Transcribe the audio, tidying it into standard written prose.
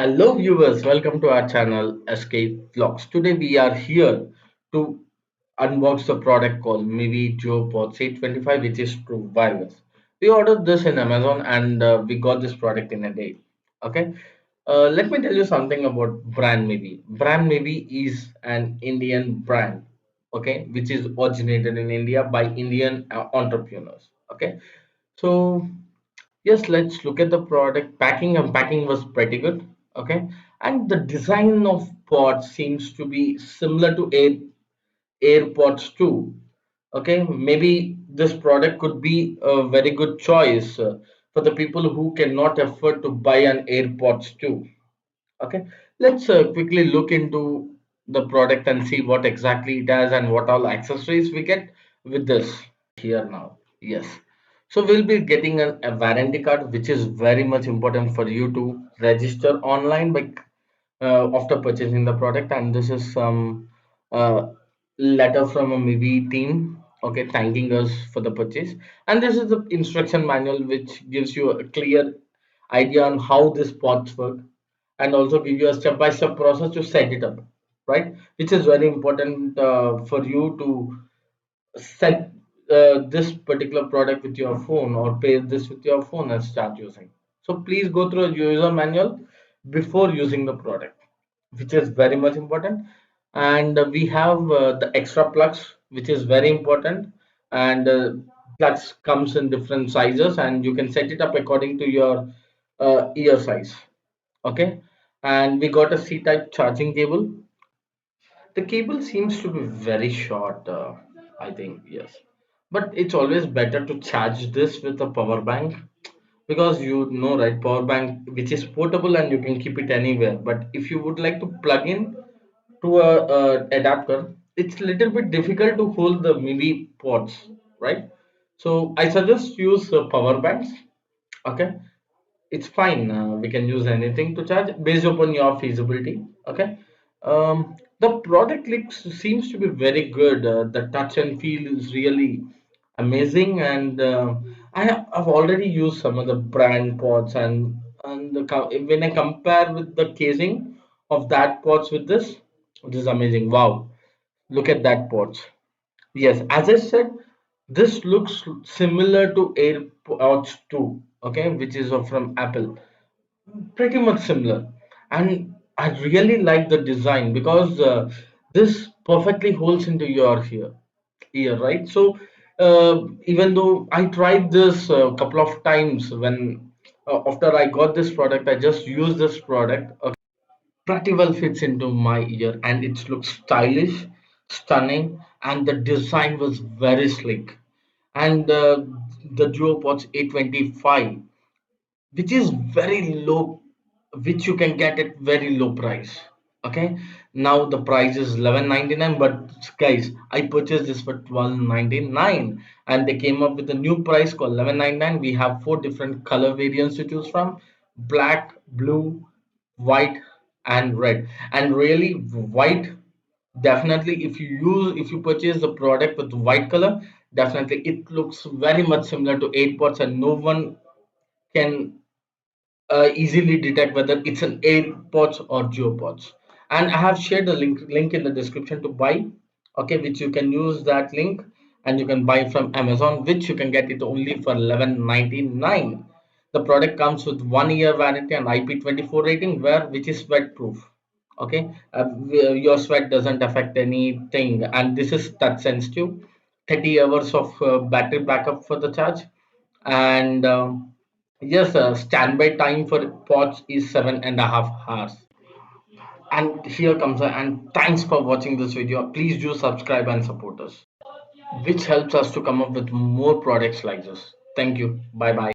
Hello viewers, welcome to our channel Escape Vlogs. Today we are here to unbox the product called MiVi DuoPods A25, which is true wireless. We ordered this in Amazon and we got this product in a day. Okay, let me tell you something about brand MiVi. Brand MiVi is an Indian brand, okay, which is originated in India by Indian entrepreneurs. Okay, so yes, let's look at the product. Unpacking was pretty good. Okay. And the design of pods seems to be similar to AirPods too. Okay. Maybe this product could be a very good choice for the people who cannot afford to buy an AirPods too. Okay. Let's quickly look into the product and see what exactly it has and what all accessories we get with this here now. Yes. So we'll be getting a warranty card, which is very much important for you to register online by after purchasing the product. And this is some letter from a MiVi team, okay, thanking us for the purchase. And this is the instruction manual, which gives you a clear idea on how this pods work, and also give you a step-by-step process to set it up, right? Which is very important for you to set this particular product with your phone or pair this with your phone and start using. So please go through a user manual before using the product, which is very much important. And we have the extra plugs, which is very important. And plugs comes in different sizes, and you can set it up according to your ear size. Okay, and we got a C-type charging cable. The cable seems to be very short, I think, yes. But it's always better to charge this with a power bank because you know, right, power bank which is portable and you can keep it anywhere. But if you would like to plug in to a adapter, it's a little bit difficult to hold the MIDI ports, right? So I suggest use power banks. Okay, it's fine. We can use anything to charge based upon your feasibility. Okay. The product looks seems to be very good. The touch and feel is really amazing, and I've already used some of the brand pods, and when I compare with the casing of that pods with this, it is amazing. Wow, look at that pods. Yes, as I said, this looks similar to AirPods 2, okay, which is from Apple. Pretty much similar. And I really like the design because this perfectly holds into your ear, right? So even though I tried this a couple of times when after I got this product, I just used this product. Pretty well fits into my ear, and it looks stylish, stunning, and the design was very slick. And the DuoPods A25, which is very low, which you can get at very low price. Okay, now the price is 11.99, but guys, I purchased this for 12.99, and they came up with a new price called 11.99. We have four different color variants to choose from: black, blue, white, and red. And really, white, definitely, if you purchase the product with white color, definitely it looks very much similar to 8 pots, and no one can easily detect whether it's an AirPods or GeoPods. And I have shared the link in the description to buy, okay, which you can use that link and you can buy from Amazon, which you can get it only for 11.99. The product comes with 1 year warranty and IP24 rating, which is sweat proof. Okay, your sweat doesn't affect anything, and this is touch sensitive. 30 hours of battery backup for the charge, and yes, standby time for pods is 7.5 hours. And here comes and thanks for watching this video. Please do subscribe and support us, which helps us to come up with more products like this. Thank you. Bye bye.